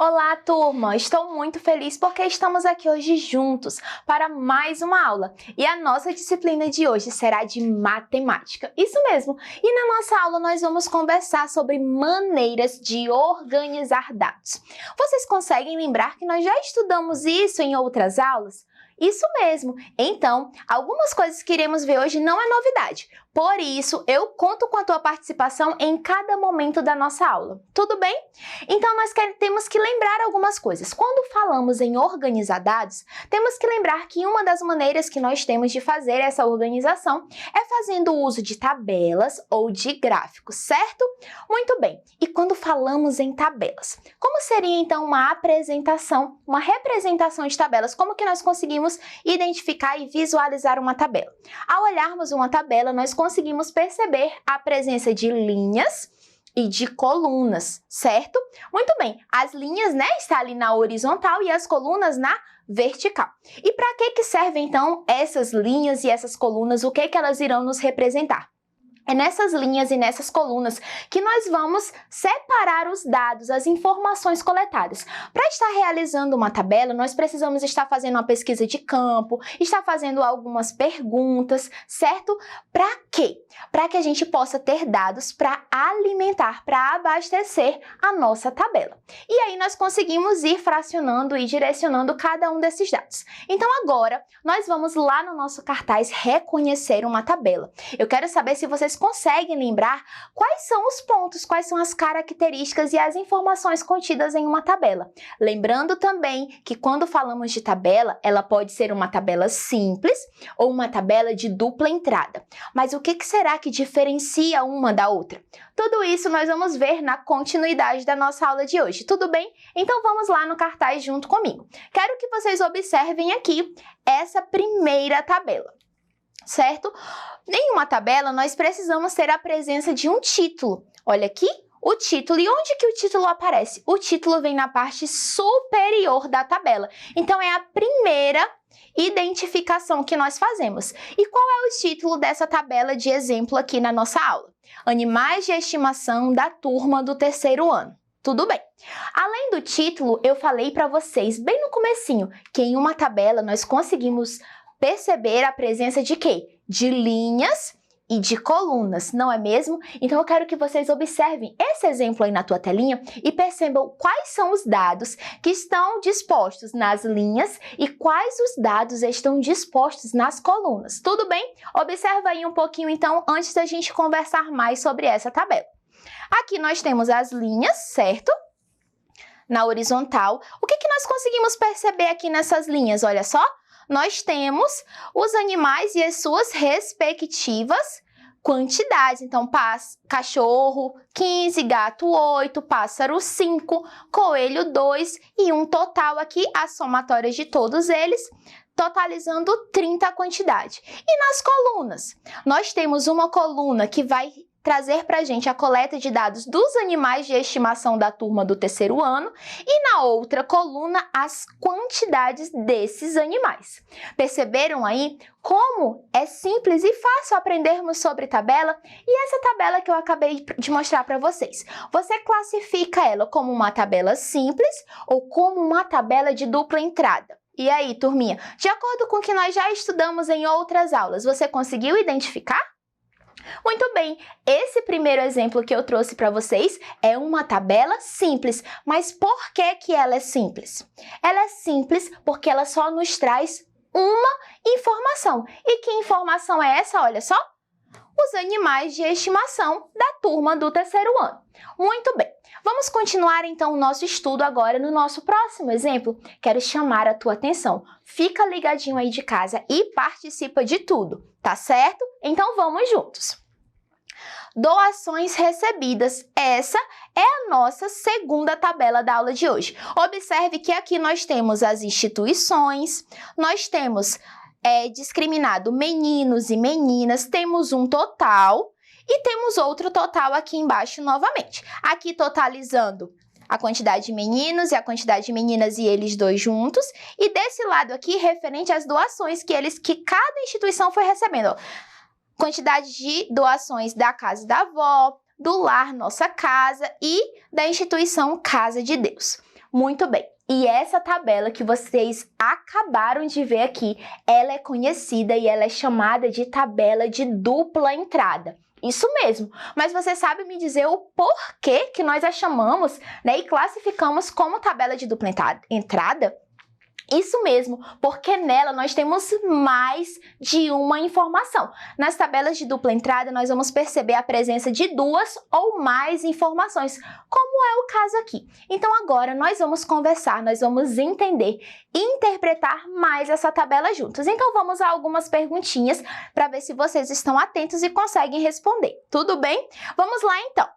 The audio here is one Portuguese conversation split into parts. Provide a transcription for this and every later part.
Olá, turma! Estou muito feliz porque estamos aqui hoje juntos para mais uma aula. E a nossa disciplina de hoje será de matemática. Isso mesmo! E na nossa aula nós vamos conversar sobre maneiras de organizar dados. Vocês conseguem lembrar que nós já estudamos isso em outras aulas? Isso mesmo! Então, algumas coisas que iremos ver hoje não é novidade. Por isso, eu conto com a tua participação em cada momento da nossa aula. Tudo bem? Então, nós temos que lembrar algumas coisas. Quando falamos em organizar dados, temos que lembrar que uma das maneiras que nós temos de fazer essa organização é fazendo uso de tabelas ou de gráficos, certo? Muito bem. E quando falamos em tabelas, como seria então uma apresentação, uma representação de tabelas? Como que nós conseguimos identificar e visualizar uma tabela? Ao olharmos uma tabela, nós conseguimos perceber a presença de linhas e de colunas, certo? Muito bem, as linhas, estão ali na horizontal e as colunas na vertical. E para que servem então essas linhas e essas colunas? O que elas irão nos representar? É nessas linhas e nessas colunas que nós vamos separar os dados, as informações coletadas. Para estar realizando uma tabela, nós precisamos estar fazendo uma pesquisa de campo, estar fazendo algumas perguntas, certo? Para quê? Para que a gente possa ter dados para alimentar, para abastecer a nossa tabela. E aí nós conseguimos ir fracionando e direcionando cada um desses dados. Então agora, nós vamos lá no nosso cartaz reconhecer uma tabela. Eu quero saber se vocês conseguem lembrar quais são os pontos, quais são as características e as informações contidas em uma tabela. Lembrando também que quando falamos de tabela, ela pode ser uma tabela simples ou uma tabela de dupla entrada. Mas o que será que diferencia uma da outra? Tudo isso nós vamos ver na continuidade da nossa aula de hoje, tudo bem? Então vamos lá no cartaz junto comigo. Quero que vocês observem aqui essa primeira tabela. Certo? Em uma tabela, nós precisamos ter a presença de um título. Olha aqui, o título. E onde que o título aparece? O título vem na parte superior da tabela. Então, é a primeira identificação que nós fazemos. E qual é o título dessa tabela de exemplo aqui na nossa aula? Animais de estimação da turma do terceiro ano. Tudo bem. Além do título, eu falei para vocês bem no comecinho que em uma tabela nós conseguimos perceber a presença de quê? De linhas e de colunas, não é mesmo? Então eu quero que vocês observem esse exemplo aí na tua telinha e percebam quais são os dados que estão dispostos nas linhas e quais os dados estão dispostos nas colunas. Tudo bem? Observa aí um pouquinho então antes da gente conversar mais sobre essa tabela. Aqui nós temos as linhas, certo? Na horizontal. O que nós conseguimos perceber aqui nessas linhas? Olha só. Nós temos os animais e as suas respectivas quantidades. Então, cachorro 15, gato 8, pássaro 5, coelho 2 e um total aqui, a somatória de todos eles, totalizando 30 a quantidade. E nas colunas? Nós temos uma coluna que vai trazer para a gente a coleta de dados dos animais de estimação da turma do terceiro ano e na outra coluna as quantidades desses animais. Perceberam aí como é simples e fácil aprendermos sobre tabela? E essa tabela que eu acabei de mostrar para vocês, você classifica ela como uma tabela simples ou como uma tabela de dupla entrada? E aí, turminha, de acordo com o que nós já estudamos em outras aulas, você conseguiu identificar? Muito bem, esse primeiro exemplo que eu trouxe para vocês é uma tabela simples, mas por que ela é simples? Ela é simples porque ela só nos traz uma informação. E que informação é essa? Olha só, os animais de estimação da turma do terceiro ano. Muito bem, vamos continuar então o nosso estudo agora no nosso próximo exemplo. Quero chamar a tua atenção. Fica ligadinho aí de casa e participa de tudo, tá certo? Então vamos juntos. Doações recebidas. Essa é a nossa segunda tabela da aula de hoje. Observe que aqui nós temos as instituições, nós temos discriminado meninos e meninas, temos um total e temos outro total aqui embaixo novamente. Aqui totalizando a quantidade de meninos e a quantidade de meninas e eles dois juntos. E desse lado aqui, referente às doações que cada instituição foi recebendo. Ó, quantidade de doações da casa da avó, do lar Nossa Casa e da instituição Casa de Deus. Muito bem. E essa tabela que vocês acabaram de ver aqui, ela é conhecida e ela é chamada de tabela de dupla entrada. Isso mesmo, mas você sabe me dizer o porquê que nós a chamamos, né, e classificamos como tabela de dupla entrada? Isso mesmo, porque nela nós temos mais de uma informação. Nas tabelas de dupla entrada, nós vamos perceber a presença de duas ou mais informações, como é o caso aqui. Então agora nós vamos conversar, nós vamos entender e interpretar mais essa tabela juntos. Então vamos a algumas perguntinhas para ver se vocês estão atentos e conseguem responder. Tudo bem? Vamos lá então.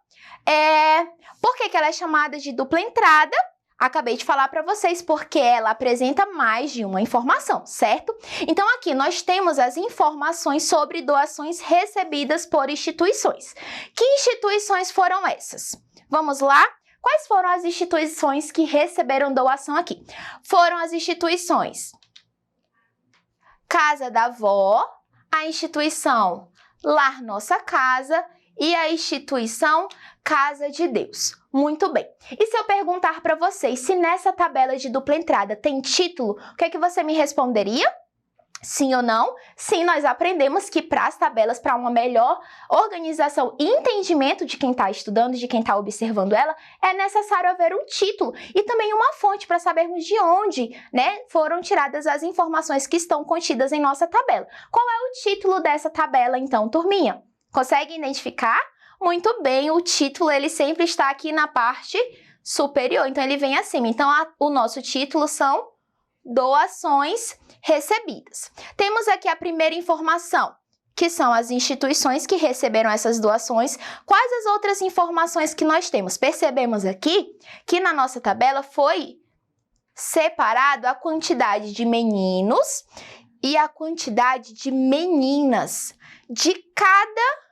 Por que ela é chamada de dupla entrada? Acabei de falar para vocês porque ela apresenta mais de uma informação, certo? Então aqui nós temos as informações sobre doações recebidas por instituições. Que instituições foram essas? Vamos lá? Quais foram as instituições que receberam doação aqui? Foram as instituições Casa da Vó, a instituição Lar Nossa Casa e a instituição Casa de Deus. Muito bem. E se eu perguntar para vocês se nessa tabela de dupla entrada tem título, o que é que você me responderia? Sim ou não? Sim, nós aprendemos que para as tabelas, para uma melhor organização e entendimento de quem está estudando, de quem está observando ela, é necessário haver um título e também uma fonte para sabermos de onde, né, foram tiradas as informações que estão contidas em nossa tabela. Qual é o título dessa tabela, então, turminha? Consegue identificar? Muito bem, o título ele sempre está aqui na parte superior, então ele vem acima. Então, o nosso título são doações recebidas. Temos aqui a primeira informação, que são as instituições que receberam essas doações. Quais as outras informações que nós temos? Percebemos aqui que na nossa tabela foi separado a quantidade de meninos e a quantidade de meninas de cada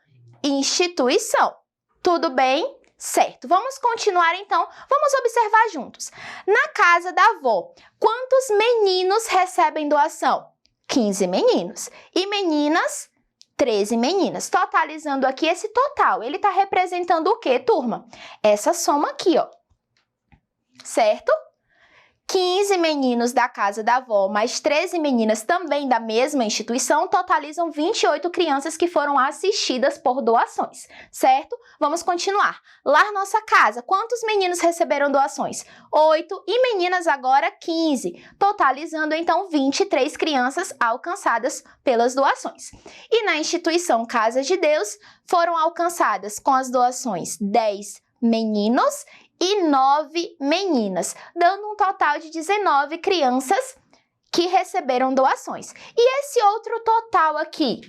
instituição. Tudo bem? Certo. Vamos continuar então. Vamos observar juntos. Na casa da avó, quantos meninos recebem doação? 15 meninos. E meninas? 13 meninas. Totalizando aqui esse total. Ele está representando o quê, turma? Essa soma aqui, ó. Certo? 15 meninos da casa da avó, mais 13 meninas também da mesma instituição, totalizam 28 crianças que foram assistidas por doações, certo? Vamos continuar. Lar Nossa Casa, quantos meninos receberam doações? 8 e meninas agora 15, totalizando então 23 crianças alcançadas pelas doações. E na instituição Casa de Deus, foram alcançadas com as doações 10 meninos e 9 meninas, dando um total de 19 crianças que receberam doações. E esse outro total aqui,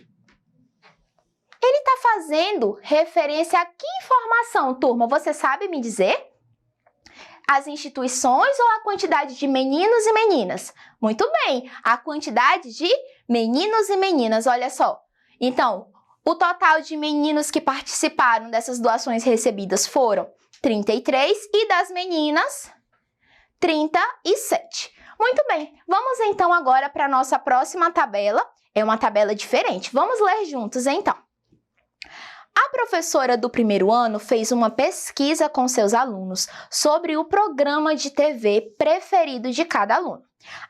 ele está fazendo referência a que informação, turma? Você sabe me dizer? As instituições ou a quantidade de meninos e meninas? Muito bem, a quantidade de meninos e meninas, olha só. Então, o total de meninos que participaram dessas doações recebidas foram 33 e das meninas, 37. Muito bem, vamos então agora para a nossa próxima tabela. É uma tabela diferente. Vamos ler juntos então. A professora do primeiro ano fez uma pesquisa com seus alunos sobre o programa de TV preferido de cada aluno.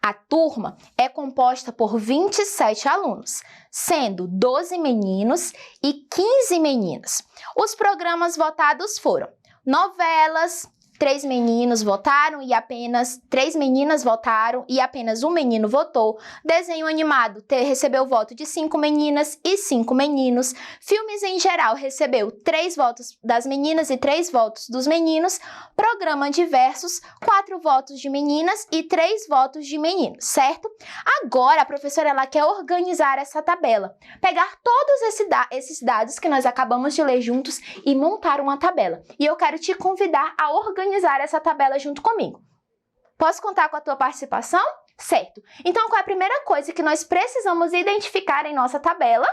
A turma é composta por 27 alunos, sendo 12 meninos e 15 meninas. Os programas votados foram novelas, 3 meninos votaram e apenas 3 meninas votaram e apenas um menino votou. Desenho animado recebeu voto de 5 meninas e 5 meninos. Filmes em geral recebeu 3 votos das meninas e 3 votos dos meninos. Programa diversos, 4 votos de meninas e 3 votos de meninos, certo? Agora a professora ela quer organizar essa tabela, pegar todos esses dados que nós acabamos de ler juntos e montar uma tabela. E eu quero te convidar a organizar essa tabela junto comigo. Posso contar com a tua participação? Certo. Então, qual é a primeira coisa que nós precisamos identificar em nossa tabela?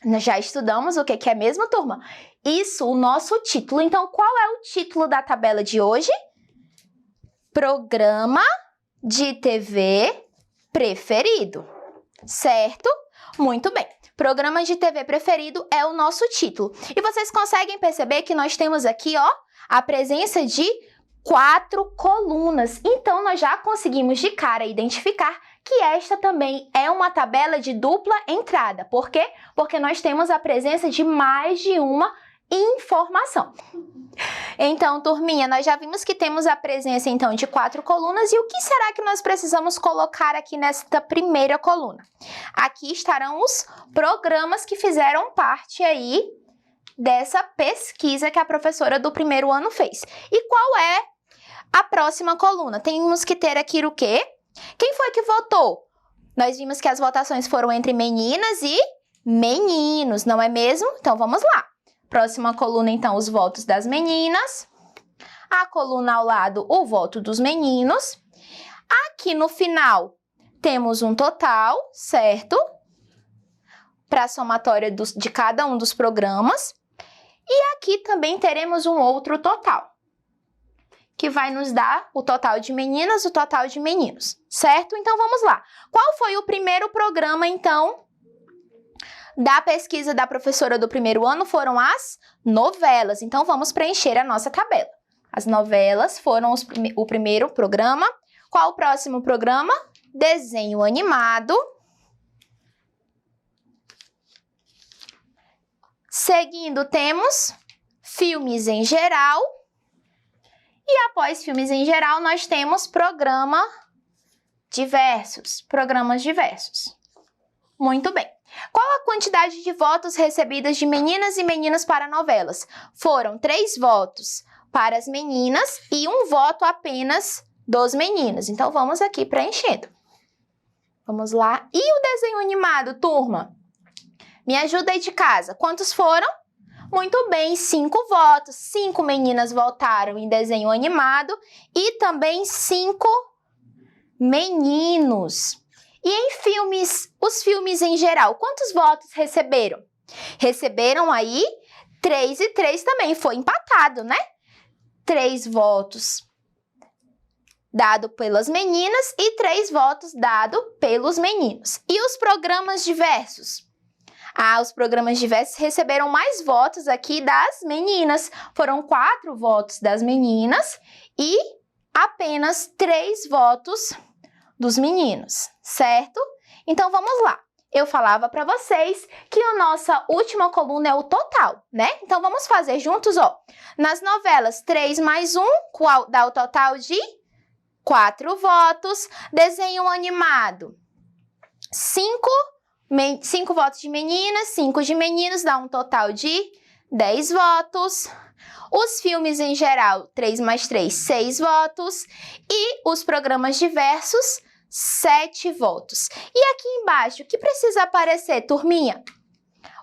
Nós já estudamos o que é mesmo, turma? Isso, o nosso título. Então, qual é o título da tabela de hoje? Programa de TV preferido. Certo? Muito bem. Programa de TV preferido é o nosso título. E vocês conseguem perceber que nós temos aqui, ó, a presença de 4 colunas. Então, nós já conseguimos de cara identificar que esta também é uma tabela de dupla entrada. Por quê? Porque nós temos a presença de mais de uma informação. Então, turminha, nós já vimos que temos a presença, então, de 4 colunas. E o que será que nós precisamos colocar aqui nesta primeira coluna? Aqui estarão os programas que fizeram parte aí dessa pesquisa que a professora do primeiro ano fez. E qual é a próxima coluna? Temos que ter aqui o quê? Quem foi que votou? Nós vimos que as votações foram entre meninas e meninos, não é mesmo? Então, vamos lá. Próxima coluna, então, os votos das meninas. A coluna ao lado, o voto dos meninos. Aqui no final, temos um total, certo? Para a somatória de cada um dos programas. E aqui também teremos um outro total, que vai nos dar o total de meninas, o total de meninos, certo? Então, vamos lá. Qual foi o primeiro programa, então, da pesquisa da professora do primeiro ano? Foram as novelas. Então, vamos preencher a nossa tabela. As novelas foram o primeiro programa. Qual o próximo programa? Desenho animado. Seguindo, temos filmes em geral. E após filmes em geral, nós temos programas diversos. Muito bem. Qual a quantidade de votos recebidas de meninas e meninos para novelas? Foram 3 votos para as meninas e 1 voto apenas dos meninos. Então, vamos aqui preenchendo. Vamos lá. E o desenho animado, turma? Me ajuda aí de casa. Quantos foram? Muito bem, 5 votos. 5 meninas votaram em desenho animado e também 5 meninos. E em filmes, os filmes em geral, quantos votos receberam? Receberam aí 3 e 3 também, foi empatado, né? 3 votos dado pelas meninas e 3 votos dado pelos meninos. E os programas diversos? Os programas diversos receberam mais votos aqui das meninas. Foram 4 votos das meninas e apenas 3 votos dos meninos, certo? Então, vamos lá. Eu falava para vocês que a nossa última coluna é o total, né? Então, vamos fazer juntos, ó. Nas novelas, 3 mais 1, qual dá o total de 4 votos. Desenho animado, 5 votos de meninas, 5 de meninos, dá um total de 10 votos. Os filmes em geral, 3 mais 3, 6 votos. E os programas diversos, 7 votos. E aqui embaixo, o que precisa aparecer, turminha?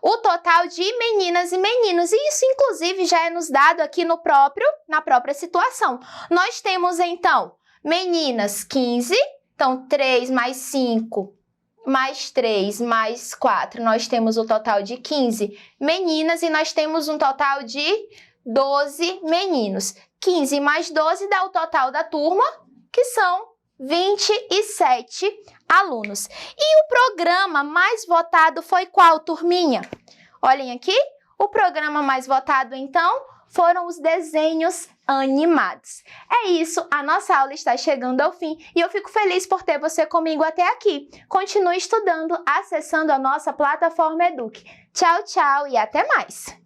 O total de meninas e meninos. E isso, inclusive, já é nos dado aqui na própria situação. Nós temos, então, meninas 15. Então, 3 mais 5 mais 3 mais 4. Nós temos o total de 15 meninas e nós temos um total de 12 meninos. 15 mais 12 dá o total da turma, que são 27 alunos. E o programa mais votado foi qual, turminha? Olhem aqui, o programa mais votado, então, foram os desenhos animados. É isso, a nossa aula está chegando ao fim e eu fico feliz por ter você comigo até aqui. Continue estudando, acessando a nossa plataforma Eduque. Tchau, tchau e até mais!